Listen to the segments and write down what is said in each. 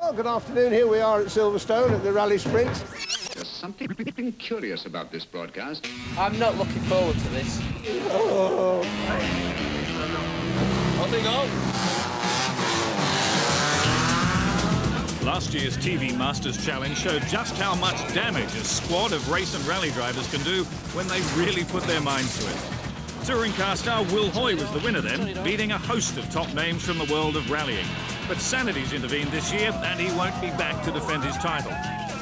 Well, good afternoon. Here we are at Silverstone at the Rallysprint. There's something curious about this broadcast. I'm not looking forward to this. Oh. Off we go. Last year's TV Masters Challenge showed just how much damage a squad of race and rally drivers can do when they really put their minds to it. Touring car star Will Hoy was the winner then, beating a host of top names from the world of rallying. But sanity's intervened this year, and he won't be back to defend his title.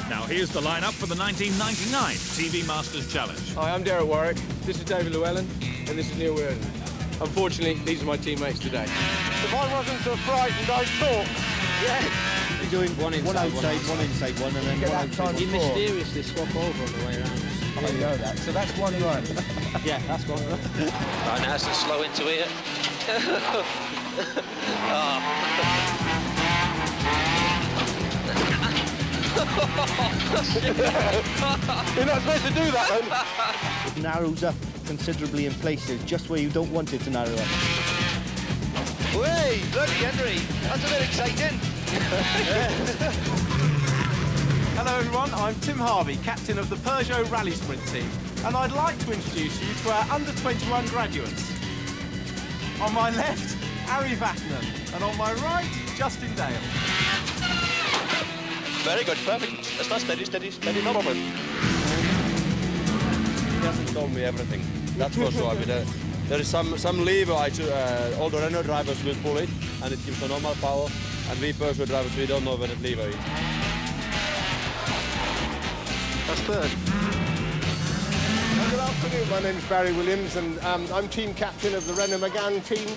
Now here's the lineup for the 1999 TV Masters Challenge. Hi, I'm Derek Warwick, this is David Llewellyn, and this is Neil Weirden. Unfortunately, these are my teammates today. If I wasn't so frightened, I'd talk. Yeah. You're doing one inside, one inside one, and then Get one that time outside. You mysteriously swap over on the way around. I know that. So that's one run. Yeah, that's one run. Right, now it's slow into here. You're not supposed to do that, then. It narrows up considerably in places, just where you don't want it to narrow up. Hey, bloody Henry, that's a bit exciting. Hello everyone, I'm Tim Harvey, captain of the Peugeot Rallysprint team, and I'd like to introduce you to our under-21 graduates. On my left, Harry Vackman, and on my right, Justin Dale. Very good, perfect. That's steady, no problem. He hasn't told me everything, that's for sure. I mean, there is some lever, all the Renault drivers will pull it, and it gives a normal power, and we Peugeot drivers, we don't know where the lever is. That's third. Good afternoon, my name's Barry Williams, and I'm team captain of the Renault Megane team,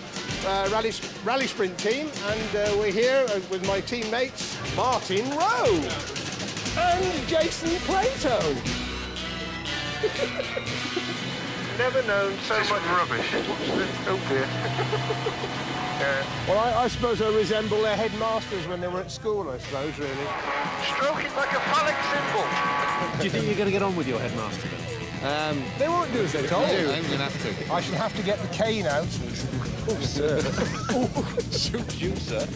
Rallysprint team, and we're here with my teammates, Martin Rowe and Jason Plato. Never known so much rubbish. What's this? Oh dear. Well, I suppose I resemble their headmasters when they were at school, I suppose, really. Stroking like a phallic symbol. Do you think you're going to get on with your headmaster then? They won't do as they're told. I'm going to have to. I shall have to get the cane out. Oh, sir. Shoot you, sir.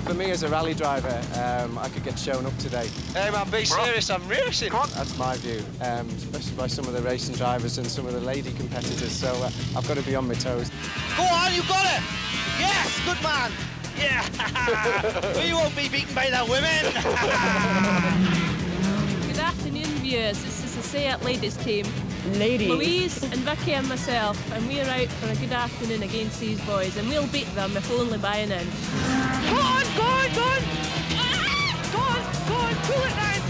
For me as a rally driver, I could get shown up today. Hey man, be serious, I'm racing. That's my view, especially by some of the racing drivers and some of the lady competitors, so I've got to be on my toes. Go on, you got it! Yes, good man! Yeah! But you won't be beaten by the women! Good afternoon, viewers. This is the Seat Ladies team. Ladies. Louise and Vicky and myself, and we're out for a good afternoon against these boys, and we'll beat them if only by an inch. Go on, go on, go on! Go on, go on, pull it down!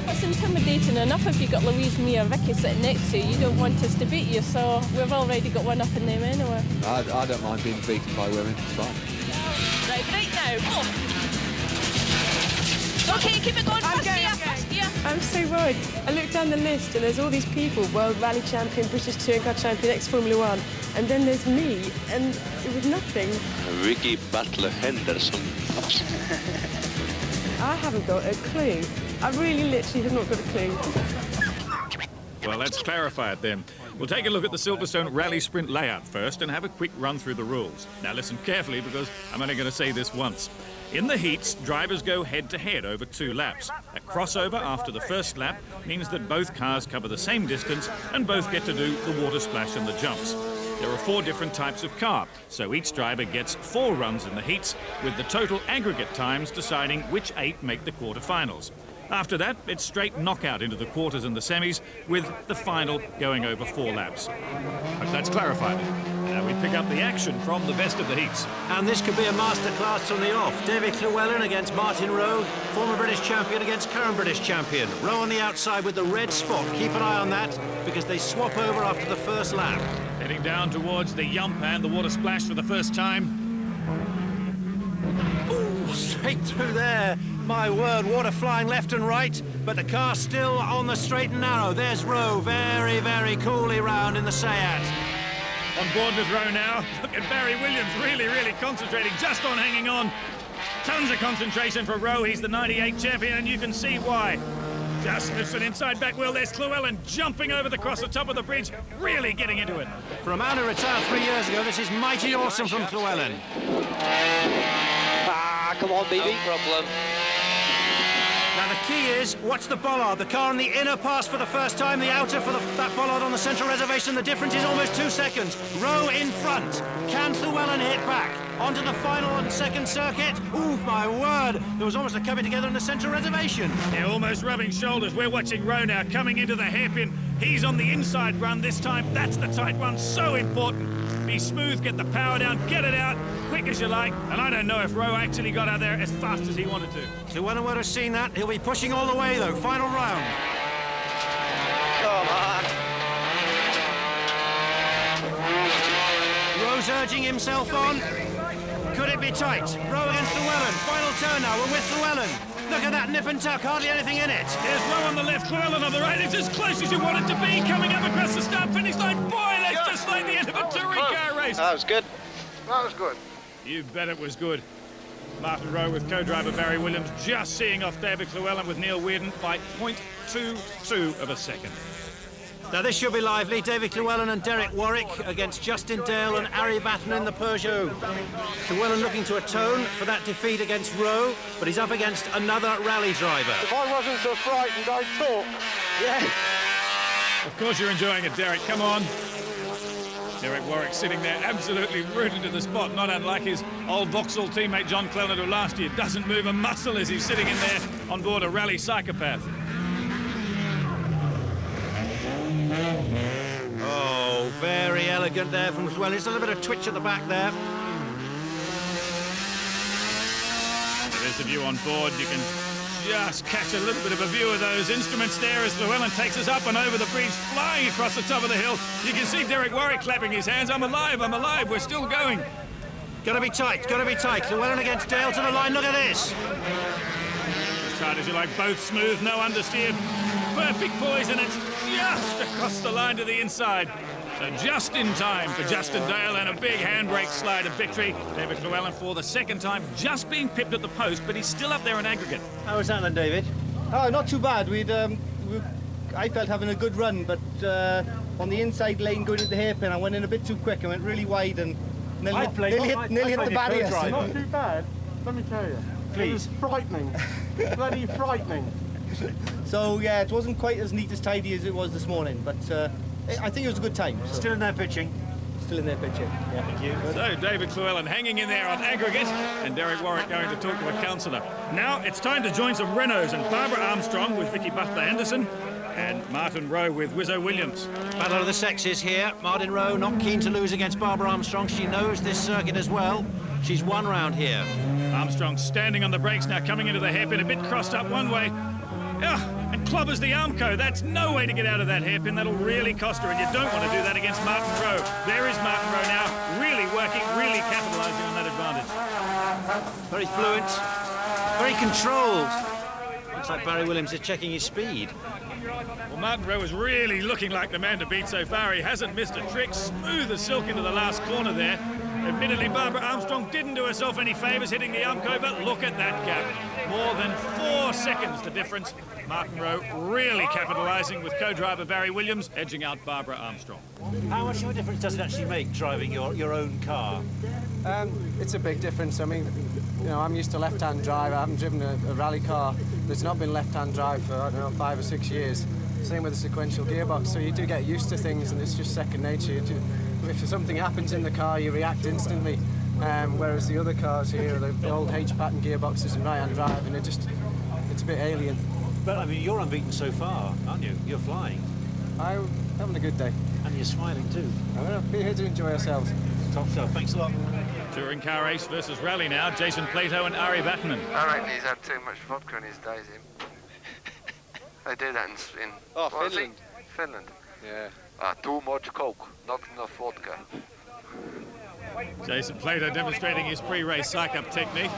It's intimidating enough if you've got Louise, me or Vicky sitting next to you. You don't want us to beat you, so we've already got one up in them anyway. I don't mind being beaten by women, it's fine. Right now, go! Okay, keep it going, first gear. I'm so worried. I looked down the list and there's all these people, World Rally Champion, British Touring Car Champion, ex-Formula 1, and then there's me, and it was nothing. Ricky Butler Henderson. I haven't got a clue. I really literally have not got a clue. Well, let's clarify it then. We'll take a look at the Silverstone Rallysprint layout first and have a quick run through the rules. Now listen carefully because I'm only going to say this once. In the heats, drivers go head-to-head over 2 laps. A crossover after the first lap means that both cars cover the same distance and both get to do the water splash and the jumps. There are 4 different types of car, so each driver gets 4 runs in the heats, with the total aggregate times deciding which 8 make the quarterfinals. After that, it's straight knockout into the quarters and the semis, with the final going over 4 laps. Hope that's clarified. Now we pick up the action from the best of the heats. And this could be a masterclass from the off. David Llewellyn against Martin Rowe, former British champion against current British champion. Rowe on the outside with the red spot. Keep an eye on that, because they swap over after the first lap. Heading down towards the yump and the water splash for the first time. Ooh, straight through there. My word, water flying left and right, but the car still on the straight and narrow. There's Rowe, very, very coolly round in the Seat. On board with Rowe now. Look at Barry Williams, really concentrating just on hanging on. Tons of concentration for Rowe. He's the 98 champion, and you can see why. Just lifts an inside back wheel. There's Llewellyn jumping over across the top of the bridge, really getting into it. For a man who retired 3 years ago, this is mighty awesome from Llewellyn. on, BB. No problem. Now the key is, watch the bollard. The car on the inner pass for the first time, the outer for that bollard on the central reservation. The difference is almost 2 seconds. Rowe in front. Can Llewellyn hit back? Onto the final and second circuit. Ooh, my word. There was almost a coming together in the central reservation. They're almost rubbing shoulders. We're watching Rowe now coming into the hairpin. He's on the inside run this time. That's the tight one, so important. Be smooth, get the power down, get it out, quick as you like. And I don't know if Rowe actually got out there as fast as he wanted to. Llewellyn would have seen that. He'll be pushing all the way, though. Final round. Come on. Rowe's urging himself on. Could it be tight? Rowe against Llewellyn. Final turn now. We're with Llewellyn. Look at that nip and tuck. Hardly anything in it. There's Rowe on the left, Llewellyn on the right. It's as close as you want it to be. Coming up across the start-finish line. Boy, that's just like the end of a touring car race. That was good. That was good. You bet it was good. Martin Rowe with co-driver Barry Williams just seeing off David Llewellyn with Neil Weirden by 0.22 of a second. Now this should be lively. David Llewellyn and Derek Warwick against Justin Dale and Ari Vatanen in the Peugeot. Llewellyn looking to atone for that defeat against Rowe, but he's up against another rally driver. If I wasn't so frightened, I'd talk. Yeah. Of course you're enjoying it, Derek. Come on. Derek Warwick sitting there absolutely rooted to the spot, not unlike his old Vauxhall teammate John Cleland, who last year doesn't move a muscle as he's sitting in there on board a rally psychopath. Oh, very elegant there from Llewellyn. Just a little bit of twitch at the back there. There's a view on board. You can just catch a little bit of a view of those instruments there as Llewellyn takes us up and over the bridge, flying across the top of the hill. You can see Derek Warwick clapping his hands. I'm alive, we're still going. Gotta be tight, gotta be tight. Llewellyn against Dale to the line, look at this. As tight as you like, both smooth, no understeer. Perfect poise, and it's just across the line to the inside. So just in time for Justin Dale and a big handbrake slide of victory. David Llewellyn for the second time, just being pipped at the post, but he's still up there in aggregate. How was that then, David? Oh, not too bad. I felt having a good run, but on the inside lane going into the hairpin, I went in a bit too quick. I went really wide and nearly hit the barrier. Not too bad, let me tell you. Please. It was frightening. Bloody frightening. So, yeah, it wasn't quite as neat as tidy as it was this morning, but I think it was a good time. So. Still in there pitching? Still in there pitching, yeah. Thank you. So David Llewellyn hanging in there on aggregate, and Derek Warwick going to talk to a counsellor. Now it's time to join some Renaults, and Barbara Armstrong with Vicky Butler-Anderson, and Martin Rowe with Wizzo Williams. Battle of the sexes here. Martin Rowe not keen to lose against Barbara Armstrong. She knows this circuit as well. She's won round here. Armstrong standing on the brakes now, coming into the hairpin, a bit crossed up one way. And clobbers the Armco. That's no way to get out of that hairpin. That'll really cost her, and you don't want to do that against Martin Rowe. There is Martin Rowe now, really working, really capitalising on that advantage. Very fluent, very controlled. Looks like Barry Williams is checking his speed. Well, Martin Rowe is really looking like the man to beat so far. He hasn't missed a trick. Smooth as silk into the last corner there. Admittedly, Barbara Armstrong didn't do herself any favours hitting the Armco, but look at that gap. More than 4 seconds the difference. Martin Rowe really capitalising with co-driver Barry Williams, edging out Barbara Armstrong. How much of a difference does it actually make driving your own car? It's a big difference. I mean, you know, I'm used to left-hand drive. I haven't driven a rally car that's not been left-hand drive for, I don't know, 5 or 6 years. Same with the sequential gearbox, so you do get used to things, and it's just second nature. If something happens in the car, you react instantly, whereas the other cars here, the old H-pattern gearboxes and right-hand drive, and it's a bit alien. But, I mean, you're unbeaten so far, aren't you? You're flying. I'm having a good day. And you're smiling too. I'm going to be here to enjoy ourselves. Top stuff, thanks a lot. Touring car race versus rally now, Jason Plato and Ari Vatanen. I reckon he's had too much vodka in his days, him. They do that in Finland. Finland. Yeah. Too much coke, not enough vodka. Jason Plato demonstrating his pre-race psych-up technique.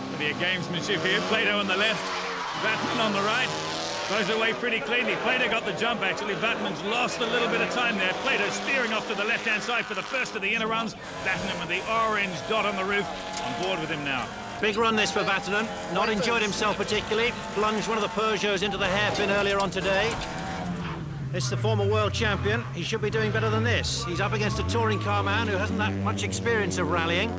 With the gamesmanship here, Plato on the left, Vatanen on the right. Goes away pretty cleanly. Plato got the jump, actually. Vatanen's lost a little bit of time there. Plato spearing off to the left-hand side for the first of the inner runs. Vatanen with the orange dot on the roof, on board with him now. Big run this for Vatanen. Not enjoyed himself particularly. Plunged one of the Peugeots into the hairpin earlier on today. This is the former world champion. He should be doing better than this. He's up against a touring car man who hasn't that much experience of rallying.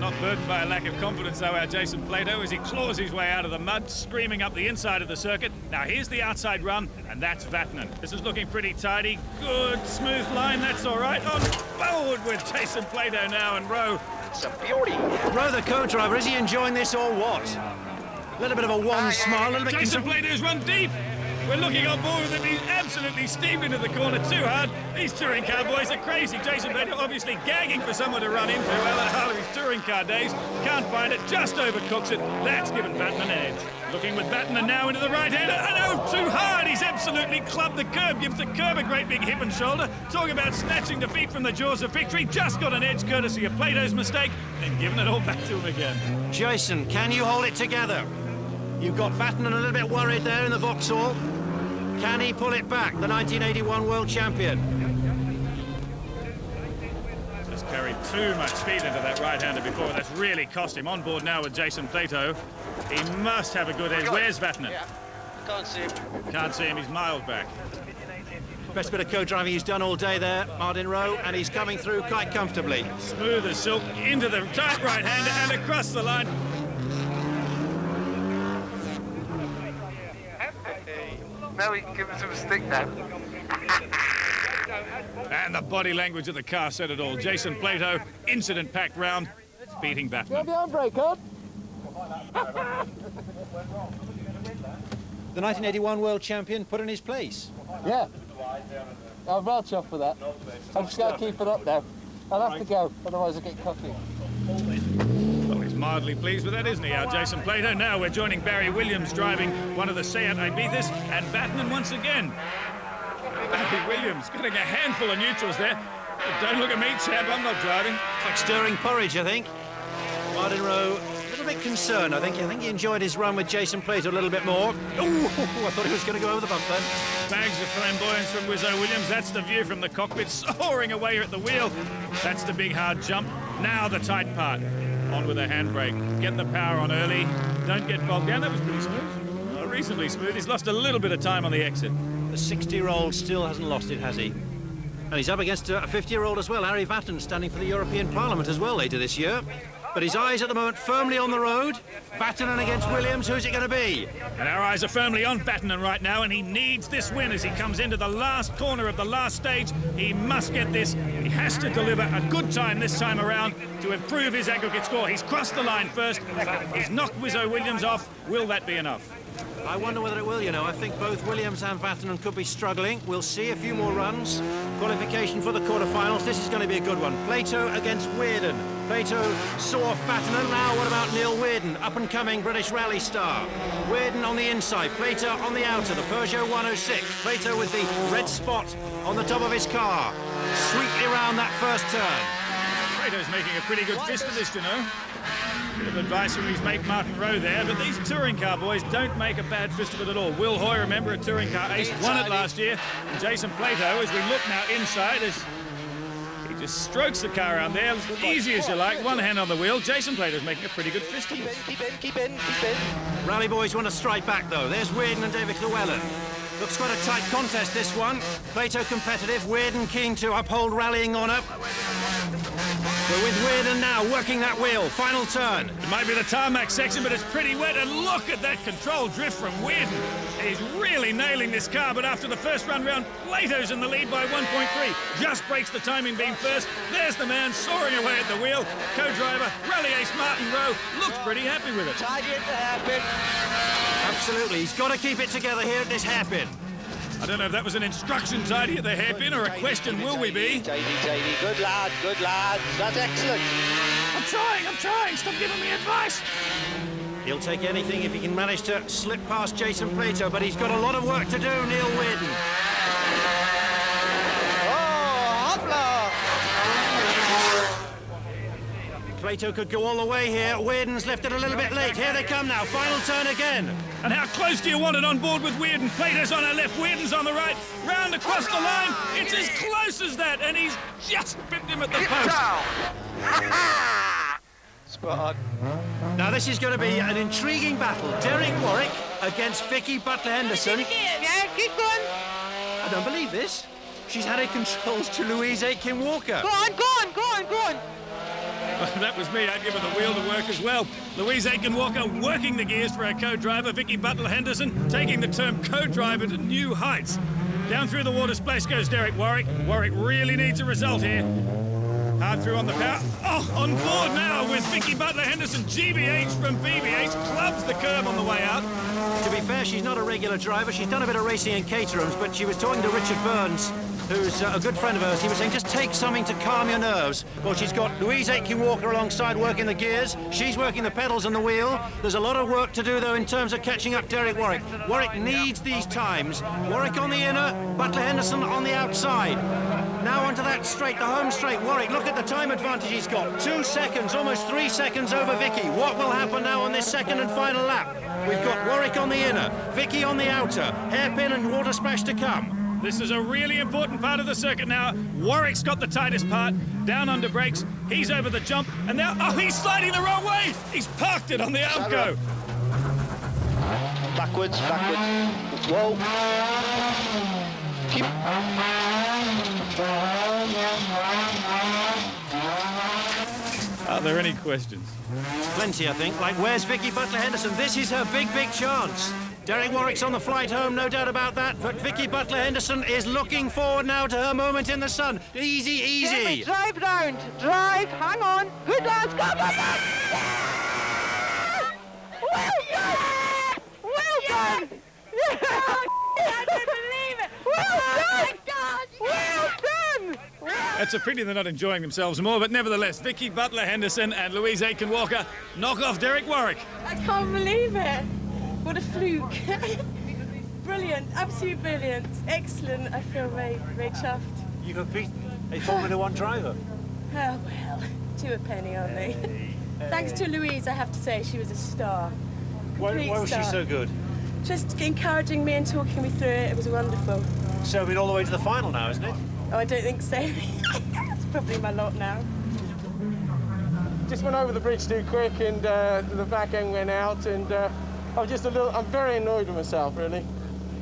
Not burdened by a lack of confidence, though, our Jason Plato, as he claws his way out of the mud, screaming up the inside of the circuit. Now, here's the outside run, and that's Vatanen. This is looking pretty tidy. Good, smooth line, that's all right. On forward with Jason Plato now, and Rowe. It's a beauty. Rowe, the co-driver, is he enjoying this or what? A little bit of a wan smile, a little bit... Jason Plato's run deep. We're looking on board with him. He's absolutely steamed into the corner too hard. These touring car boys are crazy. Jason Plato obviously gagging for someone to run into. Well, at Harley's touring car days, can't find it, just overcooks it. That's given Vatanen an edge. Looking with Vatanen now into the right-hander. And oh, too hard. He's absolutely clubbed the curb. Gives the curb a great big hip and shoulder. Talking about snatching defeat from the jaws of victory. Just got an edge courtesy of Plato's mistake and giving it all back to him again. Jason, can you hold it together? You've got Vatanen a little bit worried there in the Vauxhall. Can he pull it back, the 1981 world champion? Just carried too much speed into that right-hander before. That's really cost him. On board now with Jason Plato. He must have a good edge. Where's Vatanen? Yeah. Can't see him. Can't see him. He's miles back. Best bit of co-driving he's done all day there, Martin Rowe, and he's coming through quite comfortably. Smooth as silk into the tight right-hander and across the line. Now we can give him some stick now. And the body language of the car said it all. Jason Plato, incident-packed round, beating Vatanen. You have the handbrake on? The 1981 world champion put in his place. Yeah. I'm well chuffed for that. I'm just going to keep it up now. I'll have to go, otherwise I'll get coffee. Well, he's mildly pleased with that, isn't he, our Jason Plato? Now we're joining Barry Williams driving one of the Seat Ibithas, and Vatanen once again. Barry Williams getting a handful of neutrals there. But don't look at me, chap, I'm not driving. It's like stirring porridge, I think. Martin Rowe, a little bit concerned, I think. He enjoyed his run with Jason Plato a little bit more. Oh, I thought he was going to go over the bump then. Bags of flamboyance from Wizzo Williams. That's the view from the cockpit, soaring away at the wheel. That's the big hard jump. Now the tight part. On with a handbrake. Get the power on early. Don't get bogged down. That was pretty smooth. Reasonably smooth. He's lost a little bit of time on the exit. The 60-year-old still hasn't lost it, has he? And he's up against a 50-year-old as well, Harry Vatanen, standing for the European Parliament as well later this year. But his eyes at the moment firmly on the road. Vatanen against Williams, who's it going to be? And our eyes are firmly on Vatanen right now, and he needs this win as he comes into the last corner of the last stage. He must get this. He has to deliver a good time this time around to improve his aggregate score. He's crossed the line first. He's knocked Wizzo Williams off. Will that be enough? I wonder whether it will, you know. I think both Williams and Vatanen could be struggling. We'll see a few more runs. Qualification for the quarterfinals. This is going to be a good one. Plato against Weirden. Plato saw Vatanen. Now what about Neil Weirden, up-and-coming British rally star? Weirden on the inside, Plato on the outer, the Peugeot 106. Plato with the red spot on the top of his car. Sweetly round that first turn. Plato's making a pretty good fist of this, you know. Bit of advice from his mate Martin Rowe there, but these touring car boys don't make a bad fist of it at all. Will Hoy, remember, a touring car ace, won it last year. And Jason Plato, as we look now inside, as he just strokes the car around there, as easy as you like, one hand on the wheel. Jason Plato's making a pretty good fist of it. Keep in. Rally boys want to strike back, though. There's Weirden and David Llewellyn. Looks quite a tight contest, this one. Plato competitive, Weirden keen to uphold rallying honour. We're with Weirden now, working that wheel. Final turn. It might be the tarmac section, but it's pretty wet, and look at that control drift from Weirden. He's really nailing this car, but after the first run round, Plato's in the lead by 1.3. Just breaks the timing beam first. There's the man soaring away at the wheel. Co-driver, rally ace Martin Rowe, looks pretty happy with it. Tidy at the hairpin. Absolutely, he's got to keep it together here at this hairpin. I don't know if that was an instruction tidy at the hairpin or a question, will we be? Tidy. Good lad. That's excellent. I'm trying. Stop giving me advice. He'll take anything if he can manage to slip past Jason Plato, but he's got a lot of work to do, Neil Weirden. Oh, hopla! Plato could go all the way here. Weirden's left it a little bit late. Here they come now. Final turn again. And how close do you want it on board with Weirden? Plato's on our left, Weirden's on the right. Round across the line. It's as close as that, and he's just pipped him at the post. Spot on. Now this is going to be an intriguing battle. Derek Warwick against Vicky Butler-Henderson. Yeah, keep going. I don't believe this. She's handed controls to Louise Aitken-Walker. Go on. That was me. I'd given the wheel to work as well. Louise Aiken-Walker working the gears for her co-driver, Vicky Butler-Henderson, taking the term co-driver to new heights. Down through the water splash goes Derek Warwick. Warwick really needs a result here. Hard through on the power. Oh, on board now with Vicky Butler-Henderson. GBH from BBH clubs the curb on the way out. To be fair, she's not a regular driver. She's done a bit of racing in Caterhams, but she was talking to Richard Burns, who's a good friend of hers. He was saying, just take something to calm your nerves. Well, she's got Louise Aiken-Walker alongside working the gears. She's working the pedals and the wheel. There's a lot of work to do, though, in terms of catching up Derek Warwick. Warwick needs these times. Warwick on the inner, Butler-Henderson on the outside. Now onto that straight, the home straight. Warwick, look at the time advantage he's got. 2 seconds, almost 3 seconds over Vicky. What will happen now on this second and final lap? We've got Warwick on the inner, Vicky on the outer, hairpin and water splash to come. This is a really important part of the circuit now. Warwick's got the tightest part, down under brakes. He's over the jump, and now, oh, he's sliding the wrong way. He's parked it on the outgo. Backwards, backwards. Whoa. Keep. Are there any questions? Plenty, I think. Like, where's Vicky Butler-Henderson? This is her big, big chance. Derek Warwick's on the flight home, no doubt about that. But Vicky Butler-Henderson is looking forward now to her moment in the sun. Easy, easy. Jamie, drive round. Drive. Hang on. Good lads. Come on. Well done. Well done. I don't believe it. Well done. Well done. It's a pity they're not enjoying themselves more, but nevertheless, Vicky Butler-Henderson and Louise Aiken-Walker knock off Derek Warwick. I can't believe it. What a fluke. Brilliant, absolutely brilliant. Excellent. I feel very, very chuffed. You have beaten a Formula One driver. Oh, well, to a penny, aren't they? Thanks to Louise, I have to say, she was a star. Why was she so good? Just encouraging me and talking me through it. It was wonderful. So we're all the way to the final now, isn't it? Oh, I don't think so. It's probably my lot now. Just went over the bridge too quick and the back end went out and I'm very annoyed with myself, really.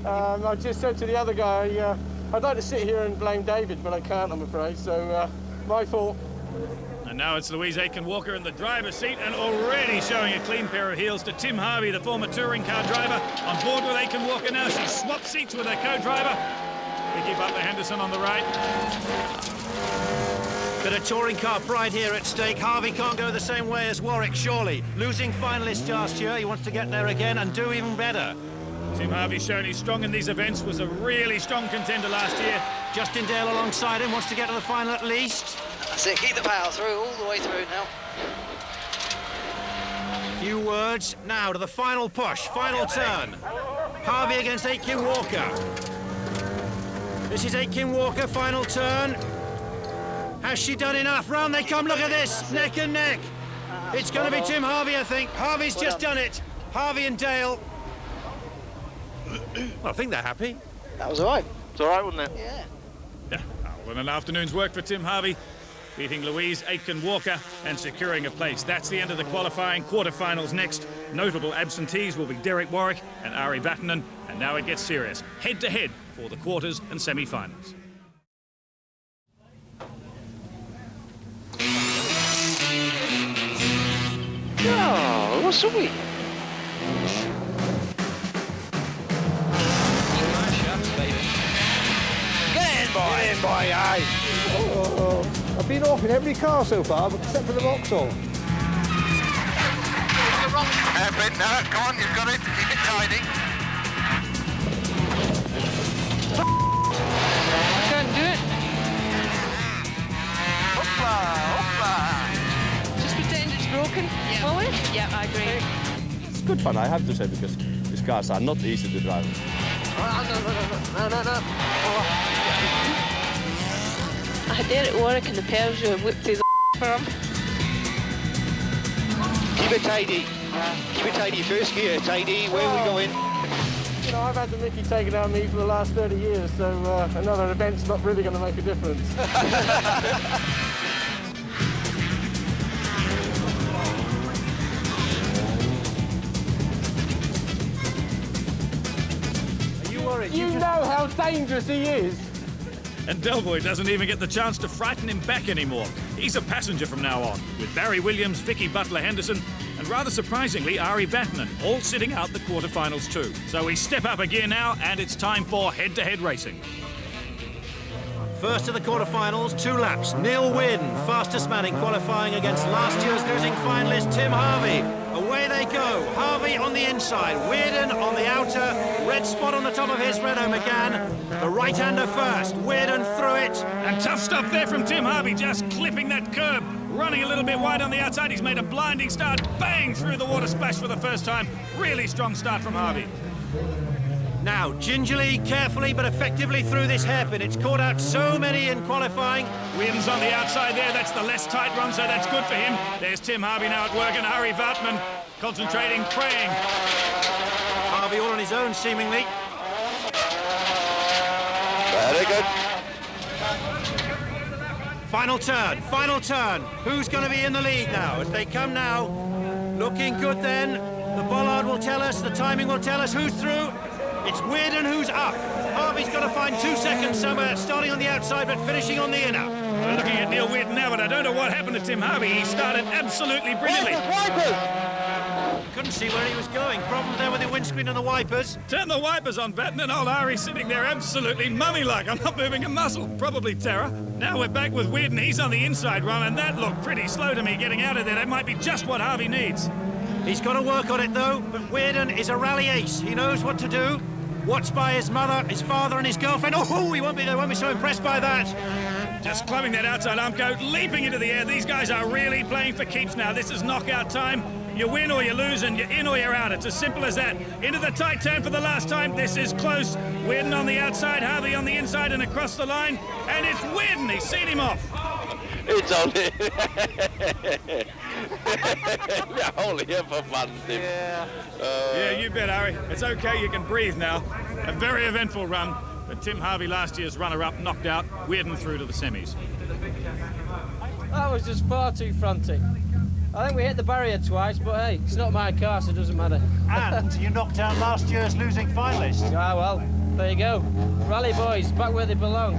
I just said to the other guy, I'd like to sit here and blame David, but I can't, I'm afraid, so my fault. And now it's Louise Aiken-Walker in the driver's seat and already showing a clean pair of heels to Tim Harvey, the former touring car driver. On board with Aiken-Walker now. She's swapped seats with her co-driver. Vicky Butler-Henderson on the right. Bit of touring car pride here at stake. Harvey can't go the same way as Warwick, surely. Losing finalist last year, he wants to get there again and do even better. Tim Harvey shown he's strong in these events, was a really strong contender last year. Justin Dale alongside him, wants to get to the final at least. That's it, keep the power through, all the way through now. Few words now to the final push, final turn. Harvey against Aiken-Walker. This is Aiken-Walker, final turn. Has she done enough? Round they come, look at this, neck and neck. It's going to be Tim Harvey, I think. Harvey's just done it. Harvey and Dale. Well, I think they're happy. That was all right. It's all right, wasn't it? Yeah. Well, an afternoon's work for Tim Harvey, beating Louise Aiken-Walker and securing a place. That's the end of the qualifying. Quarterfinals next. Notable absentees will be Derek Warwick and Ari Vatanen. And now it gets serious. Head-to-head for the quarters and semi-finals. Oh, what's up with? Get in, boy, aye. Oh, I've been off in every car so far, but except for the Vauxhall. Hairpin, no, come on, you've got it. Keep it tidy. I can't do it. Hoopla, hoopla. Just pretend it's broken. Yeah. Will we? Yeah, I agree. It's good fun, I have to say, because these cars are not easy to drive. No. I had Derek Warwick in the Peugeot whipped through the for him. Keep it tidy. Keep it tidy. First gear, tidy. Where are we going? You know, I've had the mickey taken out of me for the last 30 years, so another event's not really going to make a difference. Are you worried? You know how dangerous he is. And Delboy doesn't even get the chance to frighten him back anymore. He's a passenger from now on, with Barry Williams, Vicky Butler-Henderson, and rather surprisingly, Ari Vatanen, all sitting out the quarterfinals too. So we step up a gear now, and it's time for head-to-head racing. First of the quarterfinals, 2 laps. Neil Weirden, fastest man in qualifying against last year's losing finalist Tim Harvey. Away they go. Harvey on the inside, Weirden on the outer. Red spot on the top of his Renault Megane. The right-hander first. Weirden through it. And tough stuff there from Tim Harvey, just clipping that curb. Running a little bit wide on the outside. He's made a blinding start. Bang through the water splash for the first time. Really strong start from Harvey. Now, gingerly, carefully, but effectively through this hairpin. It's caught out so many in qualifying. Weirden's on the outside there. That's the less tight run, so that's good for him. There's Tim Harvey now at work, and Ari Vatanen concentrating, praying. Harvey all on his own, seemingly. Very good. Final turn, final turn. Who's going to be in the lead now? As they come now, looking good then. The bollard will tell us, the timing will tell us who's through. It's Weirden who's up. Harvey's got to find 2 seconds somewhere, starting on the outside but finishing on the inner. We're looking at Neil Weirden now, but I don't know what happened to Tim Harvey. He started absolutely brilliantly. Couldn't see where he was going. Problem there with the windscreen and the wipers. Turn the wipers on, Vatanen. Old Ari sitting there absolutely mummy-like. I'm not moving a muscle. Probably terror. Now we're back with Weirden. He's on the inside run, and that looked pretty slow to me getting out of there. That might be just what Harvey needs. He's got to work on it, though. But Weirden is a rally ace. He knows what to do. Watched by his mother, his father and his girlfriend. Oh, they won't be so impressed by that. Just clubbing that outside arm coat, leaping into the air. These guys are really playing for keeps now. This is knockout time. You win or you lose, and you're in or you're out. It's as simple as that. Into the tight turn for the last time. This is close. Weirden on the outside, Harvey on the inside and across the line. And it's Weirden. He's seen him off. It's only... We're only here for fun, Tim. Yeah, you bet, Ari. It's okay, you can breathe now. A very eventful run, but Tim Harvey, last year's runner-up, knocked out, Weirden through to the semis. That was just far too frantic. I think we hit the barrier twice, but hey, it's not my car, so it doesn't matter. And you knocked out last year's losing finalist. Ah, well, there you go. Rally boys, back where they belong.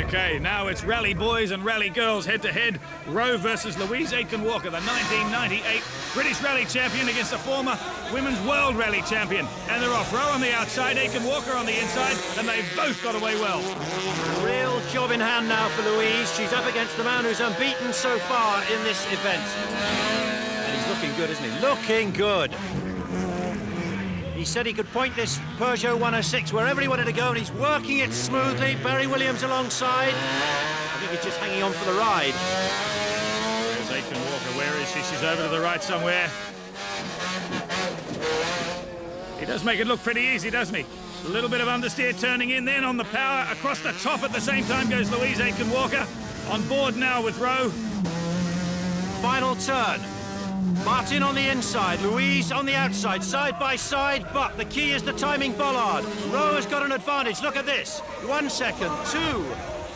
Okay, now it's rally boys and rally girls head-to-head. Rowe versus Louise Aitken-Walker, the 1998 British Rally champion against a former Women's World Rally champion. And they're off. Rowe on the outside, Aitken-Walker on the inside, and they've both got away well. Real job in hand now for Louise. She's up against the man who's unbeaten so far in this event. And he's looking good, isn't he? Looking good. He said he could point this Peugeot 106 wherever he wanted to go, and he's working it smoothly. Barry Williams alongside. I think he's just hanging on for the ride. There's Aitken-Walker. Where is she? She's over to the right somewhere. He does make it look pretty easy, doesn't he? A little bit of understeer turning in, then on the power. Across the top at the same time goes Louise Aitken-Walker. On board now with Rowe. Final turn. Martin on the inside, Louise on the outside, side by side, but the key is the timing bollard. Rowe has got an advantage. Look at this. 1 second, 2,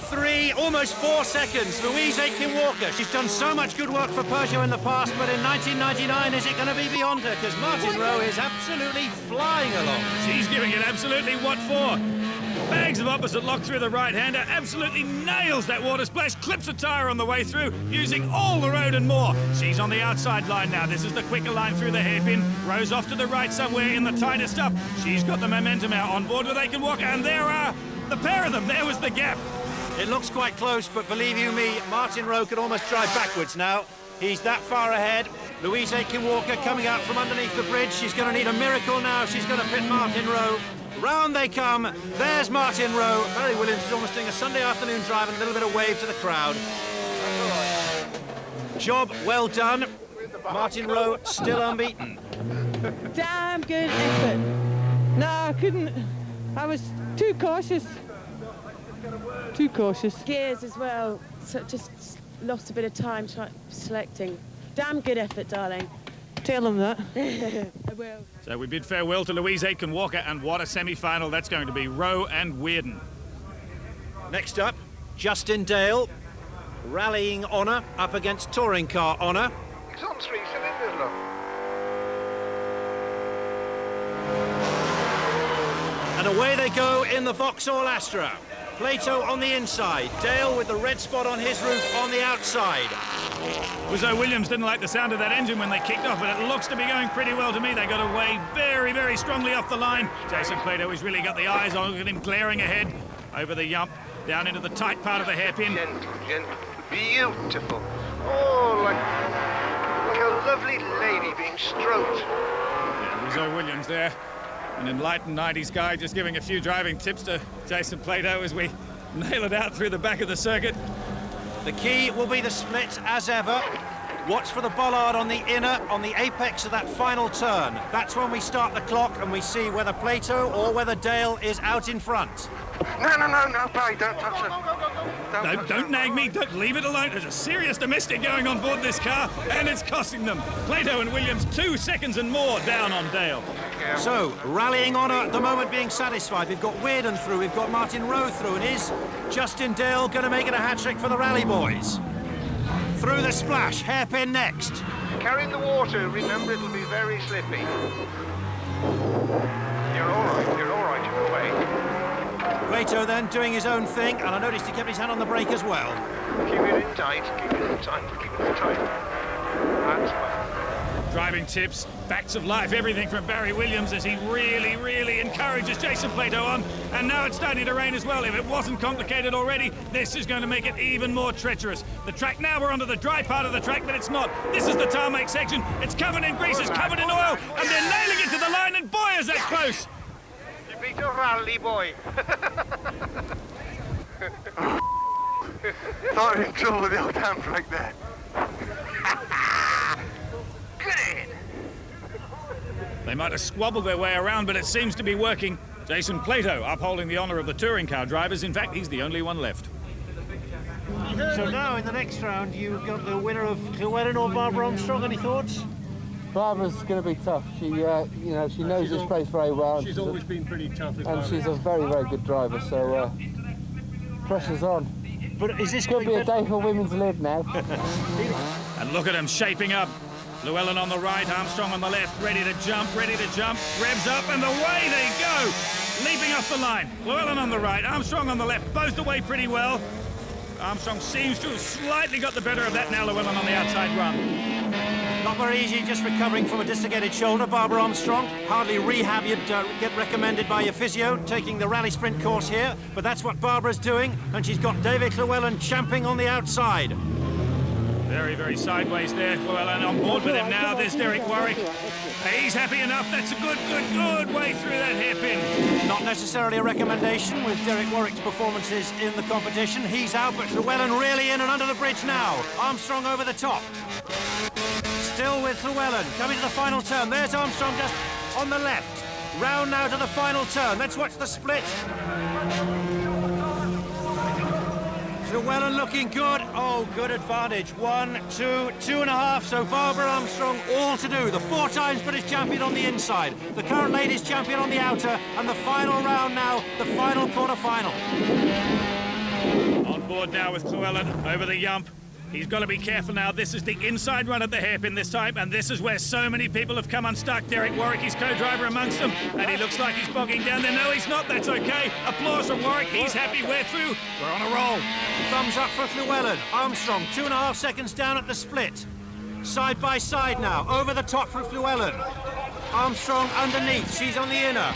3, almost 4 seconds. Louise Aitken-Walker. She's done so much good work for Peugeot in the past, but in 1999, is it going to be beyond her? Because Martin Rowe is absolutely flying along. She's giving it absolutely what for. Bags of opposite lock through the right-hander, absolutely nails that water splash, clips a tyre on the way through, using all the road and more. She's on the outside line now. This is the quicker line through the hairpin. Rowe's off to the right somewhere in the tighter stuff. She's got the momentum out on board where they can walk, and there are the pair of them. There was the gap. It looks quite close, but believe you me, Martin Rowe could almost drive backwards now. He's that far ahead. Louise Aitken-Walker coming out from underneath the bridge. She's going to need a miracle now. She's going to pit Martin Rowe. Round they come. There's Martin Rowe. Barry Williams is almost doing a Sunday afternoon drive and a little bit of wave to the crowd. Job well done. Martin Rowe still unbeaten. Damn good effort. No, I couldn't. I was too cautious. Too cautious. Gears as well. So just lost a bit of time selecting. Damn good effort, darling. Tell them that. I will. So we bid farewell to Louise Aitken-Walker, and what a semi-final that's going to be. Rowe and Weirden. Next up, Justin Dale, rallying honour up against touring car honour. He's on 3 cylinders, look. And away they go in the Vauxhall Astra. Plato on the inside. Dale with the red spot on his roof on the outside. It was though Williams didn't like the sound of that engine when they kicked off, but it looks to be going pretty well to me. They got away very, very strongly off the line. Jason Plato has really got the eyes on him, glaring ahead over the yump, down into the tight part of the hairpin. Gentle, beautiful. Oh, like a lovely lady being stroked. Yeah, Rizzo Williams there, an enlightened 90s guy, just giving a few driving tips to Jason Plato as we nail it out through the back of the circuit. The key will be the split as ever. Watch for the bollard on the inner, on the apex of that final turn. That's when we start the clock and we see whether Plato or whether Dale is out in front. No, Barry, don't touch her. Don't nag me, don't leave it alone. There's a serious domestic going on board this car, and it's costing them. Plato and Williams 2 seconds and more down on Dale. So, rallying honour at the moment being satisfied. We've got Weirden through, we've got Martin Rowe through, and is Justin Dale going to make it a hat-trick for the Rally boys? Through the splash, hairpin next. Carry the water, remember it'll be very slippy. You're all right, you're away. Plato then doing his own thing, and I noticed he kept his hand on the brake as well. Keep it in tight, keep it in tight. That's fine. Driving tips, facts of life, everything from Barry Williams as he really, really encourages Jason Plato on. And now it's starting to rain as well. If it wasn't complicated already, this is going to make it even more treacherous. The track now, we're onto the dry part of the track, but it's not. This is the tarmac section. It's covered in grease, it's covered in oil, and they're nailing it to the line, and boy, is that close. You beat a rally boy. Thought in trouble with the old handbrake there. They might have squabbled their way around, but it seems to be working. Jason Plato upholding the honour of the touring car drivers. In fact, he's the only one left. So now in the next round, you've got the winner of Llewellyn or Barbara Armstrong. Any thoughts? Barbara's going to be tough. She, she knows this place very well. She's always been pretty tough as well. And she's a very, very good driver. So pressure's on. But is this could be a day for women to live now? And look at them shaping up. Llewellyn on the right, Armstrong on the left, ready to jump, revs up, and away they go! Leaping off the line. Llewellyn on the right, Armstrong on the left, both away pretty well. Armstrong seems to have slightly got the better of that now, Llewellyn on the outside run. Not very easy, just recovering from a dislocated shoulder, Barbara Armstrong. Hardly rehab you'd get recommended by your physio, taking the Rallysprint course here, but that's what Barbara's doing, and she's got David Llewellyn champing on the outside. Very, very sideways there. Llewellyn on board with him now. There's Derek Warwick. He's happy enough. That's a good way through that hairpin. Not necessarily a recommendation with Derek Warwick's performances in the competition. He's out, but Llewellyn really in and under the bridge now. Armstrong over the top. Still with Llewellyn, coming to the final turn. There's Armstrong just on the left. Round now to the final turn. Let's watch the split. Llewellyn looking good. Oh, good advantage. 1, 2, 2.5. So Barbara Armstrong all to do. The 4 times British champion on the inside, the current ladies champion on the outer, and the final round now, the final quarter-final. On board now with Llewellyn over the yump. He's got to be careful now. This is the inside run at the hairpin this time, and this is where so many people have come unstuck. Derek Warwick, his co-driver amongst them, and he looks like he's bogging down there. No, he's not. That's okay. Applause from Warwick. He's happy. We're through. We're on a roll. Thumbs up for Llewellyn. Armstrong, 2.5 seconds down at the split. Side by side now. Over the top for Llewellyn. Armstrong underneath. She's on the inner.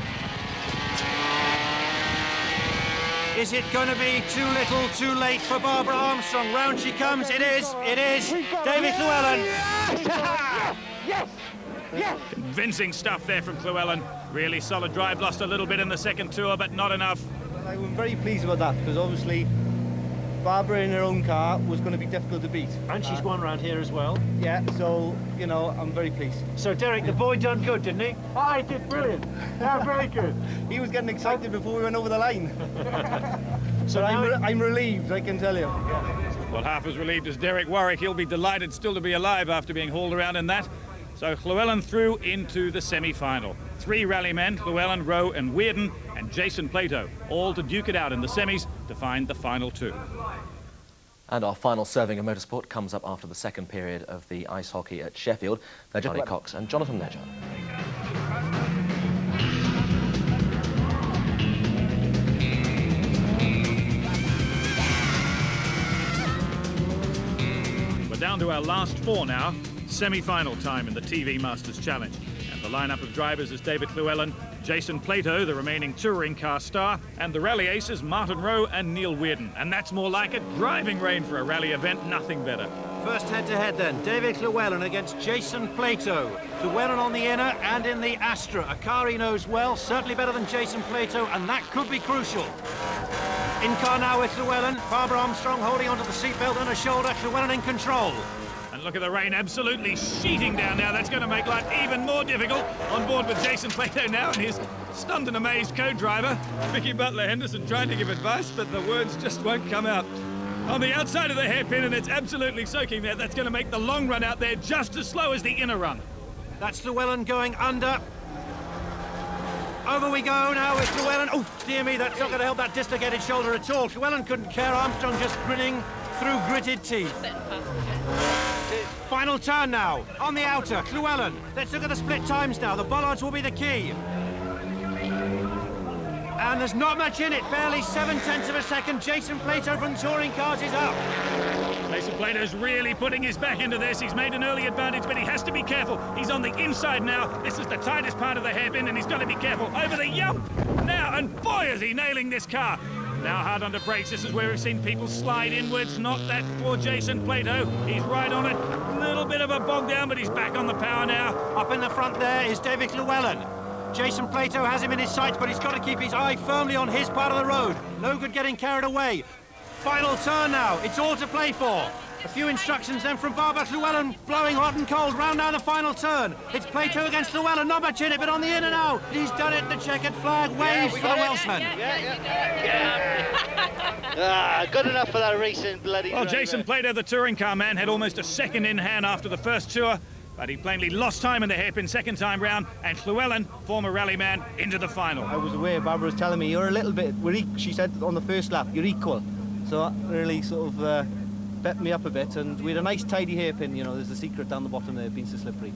Is it going to be too little, too late for Barbara Armstrong? Round she comes. It is. It is. David Llewellyn. Yes! Yes! Convincing stuff there from Llewellyn. Really solid drive. Lost a little bit in the second tour, but not enough. I'm very pleased about that, because obviously Barbara in her own car was going to be difficult to beat. And she's won round here as well. Yeah, so, I'm very pleased. So, Derek, the boy done good, didn't he? Oh, he did brilliant. Yeah, very good. He was getting excited before we went over the line. So I'm relieved, I can tell you. Well, half as relieved as Derek Warwick. He'll be delighted still to be alive after being hauled around in that. So Llewellyn through into the semi-final. 3 rally men, Llewellyn, Rowe and Weirden, and Jason Plato, all to duke it out in the semis to find the final 2. And our final serving of motorsport comes up after the second period of the ice hockey at Sheffield. They're Johnny Cox and Jonathan Legard. We're down to our last 4 now. Semi-final time in the TV Masters Challenge. And the lineup of drivers is David Llewellyn, Jason Plato, the remaining touring car star, and the rally aces Martin Rowe and Neil Weirden. And that's more like it. Driving rain for a rally event, nothing better. First head-to-head then, David Llewellyn against Jason Plato. Llewellyn on the inner and in the Astra. A car he knows well, certainly better than Jason Plato, and that could be crucial. In car now with Llewellyn, Barbara Armstrong holding onto the seatbelt and her shoulder, Llewellyn in control. And look at the rain absolutely sheeting down now. That's going to make life even more difficult. On board with Jason Plato now and his stunned and amazed co-driver, Vicky Butler-Henderson, trying to give advice, but the words just won't come out. On the outside of the hairpin, and it's absolutely soaking there. That's going to make the long run out there just as slow as the inner run. That's Llewellyn going under. Over we go now with Llewellyn. Oh, dear me, that's not going to help that dislocated shoulder at all. Llewellyn couldn't care. Armstrong just grinning through gritted teeth. Final turn now, on the outer, Llewellyn. Let's look at the split times now. The bollards will be the key. And there's not much in it, barely 7/10 of a second. Jason Plato from touring cars is up. Jason Plato's really putting his back into this. He's made an early advantage, but he has to be careful. He's on the inside now. This is the tightest part of the hairpin, and he's got to be careful. Over the yump now, and boy, is he nailing this car. Now hard under brakes. This is where we've seen people slide inwards. Not that poor Jason Plato. He's right on it. A little bit of a bog down, but he's back on the power now. Up in the front there is David Llewellyn. Jason Plato has him in his sights, but he's got to keep his eye firmly on his part of the road. No good getting carried away. Final turn now. It's all to play for. A few instructions then from Barbara. Llewellyn blowing hot and cold. Round now the final turn. It's Plato against Llewellyn. Not much in it, but on the inner now. He's done it. The checkered flag waves for the Welshman. Good enough for that racing bloody Well, driver. Jason Plato, the touring car man, had almost a second in hand after the first tour, but he plainly lost time in the hairpin second time round, and Llewellyn, former rally man, into the final. I was aware, Barbara was telling me, you're a little bit, she said on the first lap, you're equal. So that really sort of bet me up a bit, and we had a nice tidy hairpin, you know, there's a secret down the bottom there, being so slippery.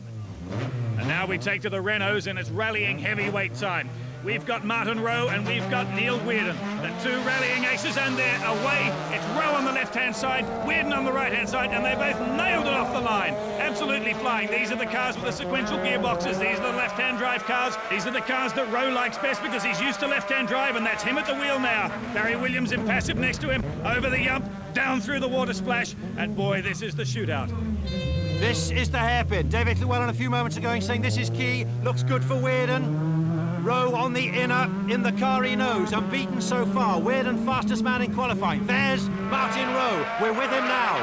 And now we take to the Renaults, and it's rallying heavyweight time. We've got Martin Rowe and we've got Neil Weirden, the two rallying aces, and they're away. It's Rowe on the left-hand side, Weirden on the right-hand side, and they both nailed it off the line. Absolutely flying. These are the cars with the sequential gearboxes. These are the left-hand drive cars. These are the cars that Rowe likes best because he's used to left-hand drive, and that's him at the wheel now. Barry Williams impassive next to him, over the yump, down through the water splash, and boy, this is the shootout. This is the hairpin. David Llewellyn a few moments ago saying this is key. Looks good for Weirden. Rowe on the inner, in the car he knows, unbeaten so far. Weirden fastest man in qualifying. There's Martin Rowe. We're with him now.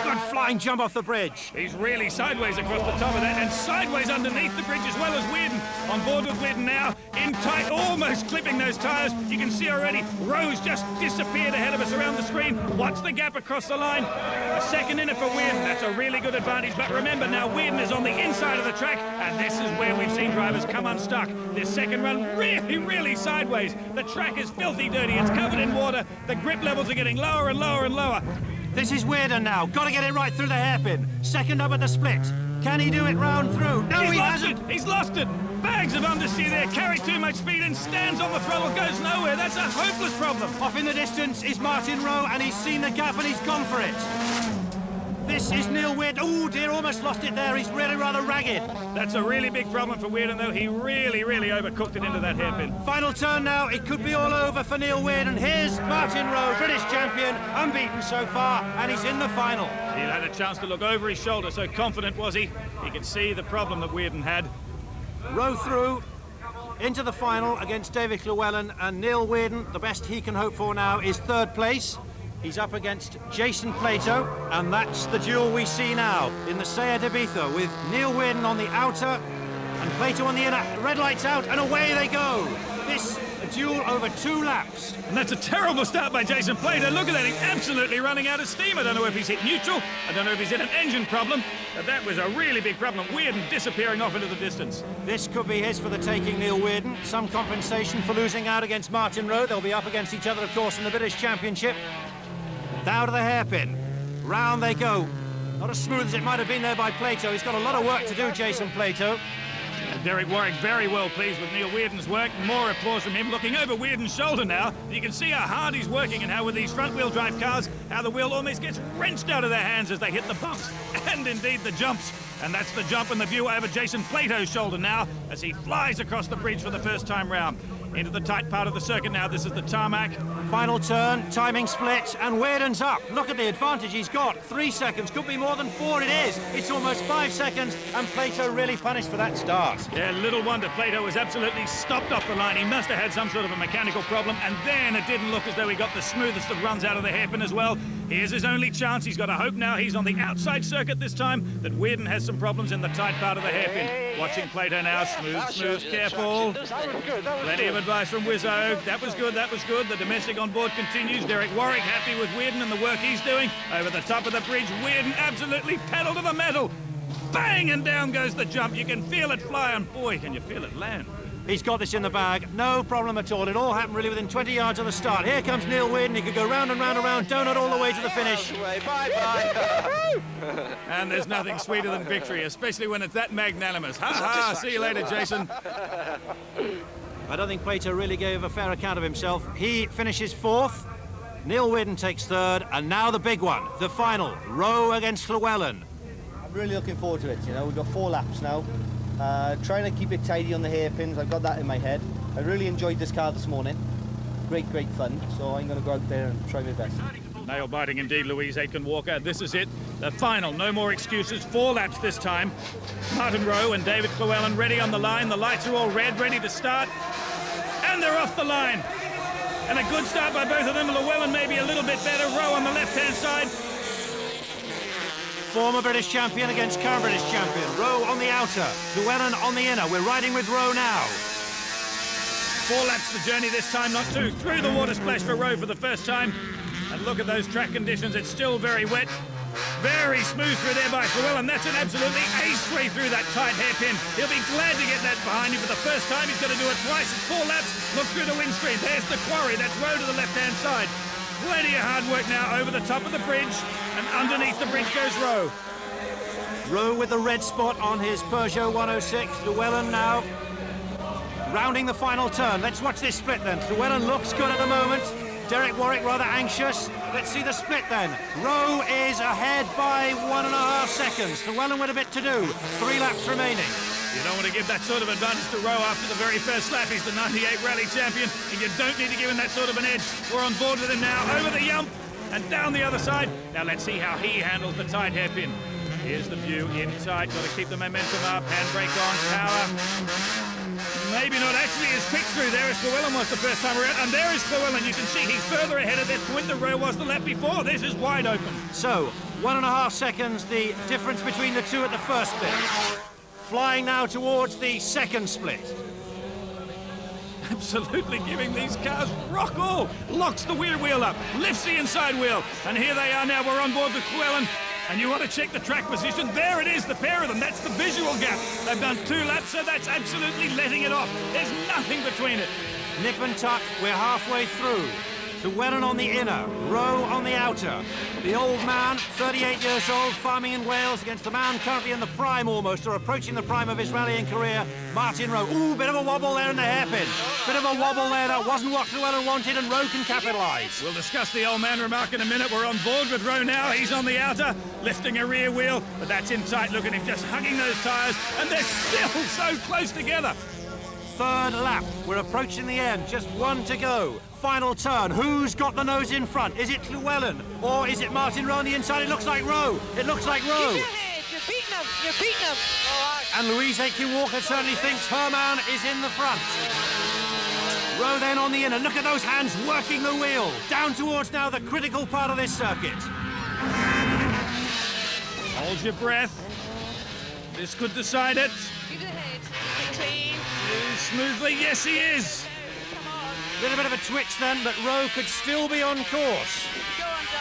Good flying jump off the bridge. He's really sideways across the top of that, and sideways underneath the bridge as well as Weirden. On board with Weirden now, in tight, almost clipping those tyres. You can see already, Rowe's just disappeared ahead of us around the screen. What's the gap across the line? A second in it for Weirden. That's a really good advantage, but remember now, Weirden is on the inside of the track, and this is where we've seen drivers come unstuck. This second run really sideways. The track is filthy dirty. It's covered in water. The grip levels are getting lower and lower and lower. This is Weirden now. Got to get it right through the hairpin. Second up at the split. Can he do it round through? No, he hasn't. He's lost it. Bags of understeer there, carry too much speed and stands on the throttle, goes nowhere. That's a hopeless problem. Off in the distance is Martin Rowe, and he's seen the gap and he's gone for it. This is Neil Weirden. Oh dear, almost lost it there. He's really rather ragged. That's a really big problem for Weirden, though. He really overcooked it into that hairpin. Final turn now. It could be all over for Neil Weirden. Here's Martin Rowe, British champion, unbeaten so far, and he's in the final. He had a chance to look over his shoulder, so confident was he. He could see the problem that Weirden had. Rowe through into the final against David Llewellyn, and Neil Weirden, the best he can hope for now is third place. He's up against Jason Plato, and that's the duel we see now in the Seat Ibiza, with Neil Weirden on the outer and Plato on the inner. Red lights out, and away they go. This a duel over 2 laps. And that's a terrible start by Jason Plato. Look at that, he's absolutely running out of steam. I don't know if he's hit neutral, I don't know if he's hit an engine problem, but that was a really big problem. Weirden disappearing off into the distance. This could be his for the taking, Neil Weirden. Some compensation for losing out against Martin Rowe. They'll be up against each other, of course, in the British Championship. Down to the hairpin. Round they go. Not as smooth as it might have been there by Plato. He's got a lot of work to do, Jason Plato. Derek Warwick very well pleased with Neil Weirden's work. More applause from him, looking over Weirden's shoulder now. You can see how hard he's working and how with these front-wheel drive cars, how the wheel almost gets wrenched out of their hands as they hit the bumps and indeed the jumps. And that's the jump and the view over Jason Plato's shoulder now as he flies across the bridge for the first time round. Into the tight part of the circuit now. This is the tarmac. Final turn, timing split, and Weirden's up. Look at the advantage he's got. 3 seconds, could be more than 4 it is. It's almost 5 seconds, and Plato really punished for that start. Yeah, little wonder Plato was absolutely stopped off the line. He must have had some sort of a mechanical problem, and then it didn't look as though he got the smoothest of runs out of the hairpin as well. Here's his only chance. He's got to hope now he's on the outside circuit this time, that Weirden has some problems in the tight part of the hairpin. Watching Plato now, smooth, careful. Plenty of advice from Wizzo. That was good, that was good. The domestic on board continues. Derek Warwick happy with Weirden and the work he's doing. Over the top of the bridge, Weirden absolutely pedal to the metal. Bang, and down goes the jump. You can feel it fly, and boy, can you feel it land. He's got this in the bag, no problem at all. It all happened really within 20 yards of the start. Here comes Neil Weirden. He could go round and round and round, donut all the way to the finish. Bye-bye. And there's nothing sweeter than victory, especially when it's that magnanimous. Ha ha, see you later, Jason. I don't think Plato really gave a fair account of himself. He finishes 4th, Neil Weirden takes 3rd, and now the big one, the final, Rowe against Llewellyn. I'm really looking forward to it, you know. We've got 4 laps now. Trying to keep it tidy on the hairpins, I've got that in my head. I really enjoyed this car this morning. Great fun, so I'm going to go out there and try my best. Nail-biting indeed, Louise Aitken-Walker. This is it, the final, no more excuses, 4 laps this time. Martin Rowe and David Llewellyn ready on the line. The lights are all red, ready to start. And they're off the line. And a good start by both of them. Llewellyn maybe a little bit better. Rowe on the left-hand side. Former British champion against current British champion. Rowe on the outer, Llewellyn on the inner. We're riding with Rowe now. 4 laps the journey this time, not 2. Through the water splash for Rowe for the first time. And look at those track conditions. It's still very wet. Very smooth through there by Llewellyn. That's an absolutely ace way through that tight hairpin. He'll be glad to get that behind him for the first time. He's going to do it twice. It's 4 laps. Look through the windscreen. There's the quarry. That's Rowe to the left-hand side. Plenty of hard work now over the top of the bridge, and underneath the bridge goes Rowe. Rowe with the red spot on his Peugeot 106. Llewellyn now rounding the final turn. Let's watch this split then. Llewellyn looks good at the moment. Derek Warwick rather anxious. Let's see the split then. Rowe is ahead by 1.5 seconds. Llewellyn with a bit to do. 3 laps remaining. You don't want to give that sort of advantage to Rowe after the very first lap. He's the 98 rally champion, and you don't need to give him that sort of an edge. We're on board with him now, over the yump and down the other side. Now let's see how he handles the tight hairpin. Here's the view, in tight, got to keep the momentum up, handbrake on, power. Maybe not actually as quick through there as Llewellyn was the first time around, and there is Llewellyn. You can see he's further ahead at this point than Rowe was the lap before. This is wide open. So, 1.5 seconds, the difference between the two at the first split. Flying now towards the second split. Absolutely giving these cars rock all. Locks the rear wheel up, lifts the inside wheel, and here they are now. We're on board with Llewellyn. And you want to check the track position. There it is, the pair of them. That's the visual gap. They've done 2 laps, so that's absolutely letting it off. There's nothing between it. Nip and tuck, we're halfway through. Llewellyn on the inner, Rowe on the outer. The old man, 38 years old, farming in Wales, against the man currently in the prime almost, or approaching the prime of his rallying career, Martin Rowe. Ooh, bit of a wobble there in the hairpin. Bit of a wobble there. That wasn't what Llewellyn wanted, and Rowe can capitalise. We'll discuss the old man remark in a minute. We're on board with Rowe now. He's on the outer, lifting a rear wheel, but that's in tight. Look at him just hugging those tyres, and they're still so close together. 3rd lap. We're approaching the end. Just 1 to go. Final turn. Who's got the nose in front? Is it Llewellyn or is it Martin Rowe on the inside? It looks like Rowe. It looks like Rowe. Keep your head. You're beating him. You're beating him. All right. And Louise Aitken-Walker certainly thinks her man is in the front. Rowe then on the inner. Look at those hands working the wheel. Down towards now the critical part of this circuit. Hold your breath. This could decide it. Keep your head. Clean. Smoothly, yes he is. A little bit of a twitch then, but Rowe could still be on course.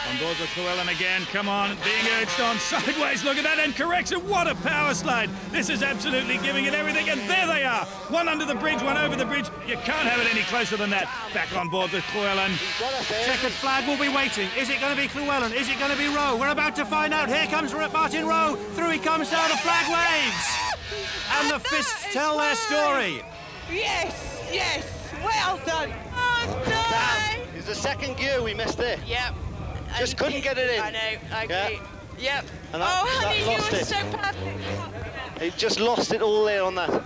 On board with Llewellyn again, come on, being urged on sideways, look at that, and correction, what a power slide. This is absolutely giving it everything, and there they are. 1 under the bridge, 1 over the bridge. You can't have it any closer than that. Back on board with Llewellyn. Checkered flag will be waiting. Is it going to be Llewellyn? Is it going to be Rowe? We're about to find out. Here comes Martin Rowe. Through he comes now, the flag waves. And the fists tell their story. Yes, yes, well done. Oh, no. Damn, it's the second gear we missed there. Yep. Just couldn't get it in. I know, I agree. Yep. And that, oh, honey, that lost you were it. so perfect. He just lost it all there on that.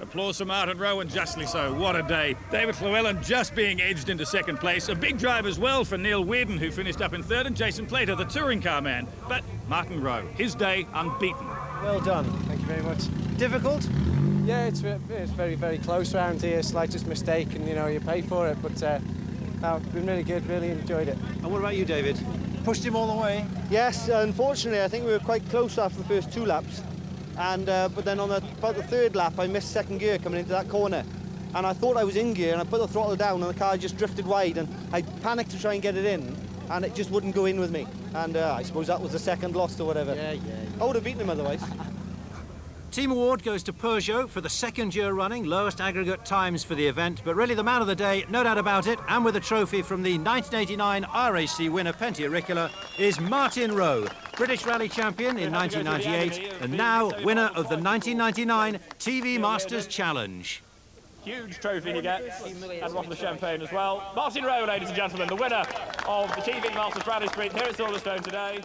Applause for Martin Rowe, and justly so. What a day. David Llewellyn just being edged into second place. A big drive as well for Neil Weirden, who finished up in third, and Jason Plater, the touring car man. But Martin Rowe, his day unbeaten. Well done. Thank you very much. Difficult? Yeah, it's very, very close around here. Slightest mistake and, you know, you pay for it. But no, it's been really good, really enjoyed it. And what about you, David? Pushed him all the way? Yes, unfortunately, I think we were quite close after the first 2 laps. And but then on about the 3rd lap, I missed second gear coming into that corner. And I thought I was in gear, and I put the throttle down, and the car just drifted wide, and I panicked to try and get it in, and it just wouldn't go in with me. And I suppose that was the second lost or whatever. Yeah. I would have beaten him otherwise. Team award goes to Peugeot for the 2nd year running, lowest aggregate times for the event, but really the man of the day, no doubt about it, and with a trophy from the 1989 RAC winner Penty Auricula, is Martin Rowe, British Rally champion in 1998, and now winner of the 1999 TV Masters Challenge. Huge trophy he gets, and a bottle of champagne as well. Martin Rowe, ladies and gentlemen, the winner of the TV Masters Rallysprint here at Silverstone today.